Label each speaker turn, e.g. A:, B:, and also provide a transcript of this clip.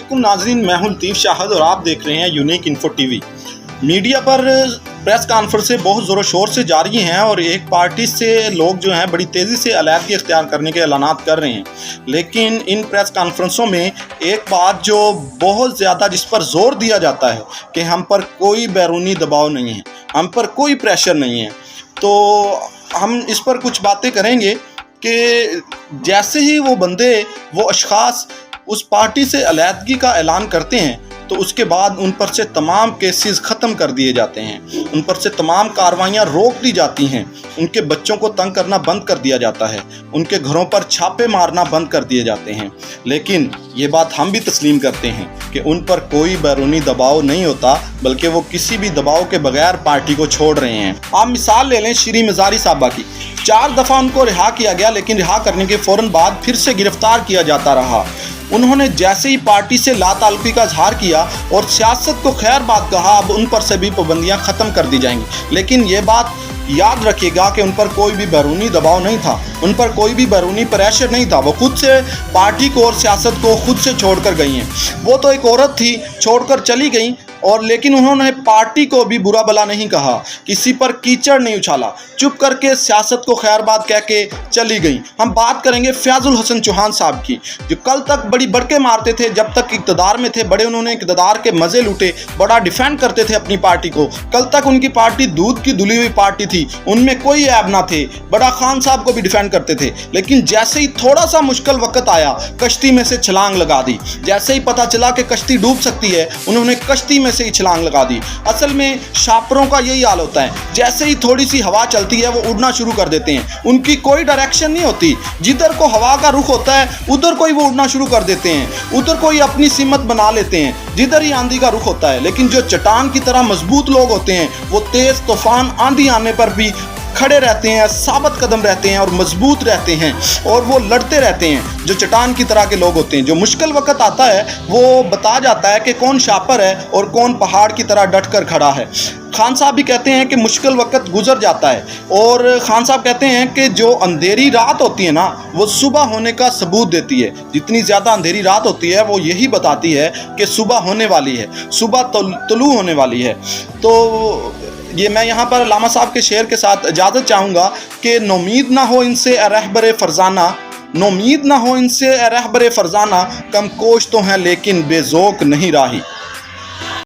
A: वालेकुम नाज़रीन, मैं हूं लतीफ़ शाहद और आप देख रहे हैं यूनिक इन्फो टीवी। मीडिया पर प्रेस कॉन्फ्रेंसें बहुत ज़ोरों शोर से जारी हैं और एक पार्टी से लोग जो हैं बड़ी तेज़ी से अलहदगी इख्तियार करने के ऐलानात कर रहे हैं। लेकिन इन प्रेस कॉन्फ्रेंसों में एक बात जो बहुत ज़्यादा जिस पर ज़ोर दिया जाता है कि हम पर कोई बैरूनी दबाव नहीं है, हम पर कोई प्रेशर नहीं है। तो हम इस पर कुछ बातें करेंगे कि जैसे ही वो अशख़ास उस पार्टी से अलहदगी का ऐलान करते हैं तो उसके बाद उन पर से तमाम केसेस ख़त्म कर दिए जाते हैं, उन पर से तमाम कार्रवाइयाँ रोक दी जाती हैं, उनके बच्चों को तंग करना बंद कर दिया जाता है, उनके घरों पर छापे मारना बंद कर दिए जाते हैं। लेकिन ये बात हम भी तस्लीम करते हैं कि उन पर कोई बैरूनी दबाव नहीं होता, बल्कि वो किसी भी दबाव के बगैर पार्टी को छोड़ रहे हैं। आप मिसाल ले लें श्री मज़ारी साहबा की। 4 दफ़ा उनको रिहा किया गया, लेकिन रिहा करने के फ़ौरन बाद फिर से गिरफ्तार किया जाता रहा। उन्होंने जैसे ही पार्टी से लाताल्लुकी का इजहार किया और सियासत को खैर बात कहा, अब उन पर सभी पाबंदियां ख़त्म कर दी जाएंगी। लेकिन ये बात याद रखिएगा कि उन पर कोई भी बैरूनी दबाव नहीं था, उन पर कोई भी बैरूनी प्रेशर नहीं था। वो खुद से पार्टी को और सियासत को खुद से छोड़कर गई हैं। वो तो एक औरत थी, छोड़कर चली गई, और लेकिन उन्होंने पार्टी को भी बुरा भला नहीं कहा, किसी पर कीचड़ नहीं उछाला, चुप करके सियासत को खैर बात कह के चली गई। हम बात करेंगे फयाजुल हसन चौहान साहब की, जो कल तक बड़ी बड़के मारते थे, जब तक इक़्तिदार में थे बड़े उन्होंने इक़्तिदार के मज़े लूटे, बड़ा डिफेंड करते थे अपनी पार्टी को। कल तक उनकी पार्टी दूध की धुली हुई पार्टी थी, उनमें कोई ऐब ना थे, बड़ा खान साहब को भी डिफेंड करते थे। लेकिन जैसे ही थोड़ा सा मुश्किल वक्त आया, कश्ती में से छलांग लगा दी। जैसे ही पता चला कि कश्ती डूब सकती है, उन्होंने कश्ती में से ही छलांग लगा दी। असल में शापरों का यही हाल होता है, जैसे ही थोड़ी सी हवा चलती है वो उड़ना शुरू कर देते हैं। उनकी कोई डायरेक्शन नहीं होती, जिधर को हवा का रुख होता है उधर को ही वो उड़ना शुरू कर देते हैं, उधर को ही अपनी सिमत बना लेते हैं, जिधर ही आंधी का रुख होता है। लेकिन जो चट्टान की तरह मजबूत लोग होते हैं, वो तेज तूफान आंधी आने पर भी खड़े रहते हैं, साबित कदम रहते हैं और मजबूत रहते हैं, और वो लड़ते रहते हैं। जो चट्टान की तरह के लोग होते हैं, जो मुश्किल वक्त आता है वो बता जाता है कि कौन शापर है और कौन पहाड़ की तरह डट कर खड़ा है। खान साहब भी कहते हैं कि मुश्किल वक्त गुजर जाता है, और खान साहब कहते हैं कि जो अंधेरी रात होती है ना, वो सुबह होने का सबूत देती है। जितनी ज़्यादा अंधेरी रात होती है वो यही बताती है कि सुबह होने वाली है, सुबह तुलू होने वाली है। तो ये मैं यहाँ पर लामा साहब के शेर के साथ इजाज़त चाहूँगा कि नोमीद ना हो इनसे रहबर फरजाना, नोमीद ना हो इनसे रहबर फरजाना, कम कोश तो हैं लेकिन बेज़ौक़ नहीं राही।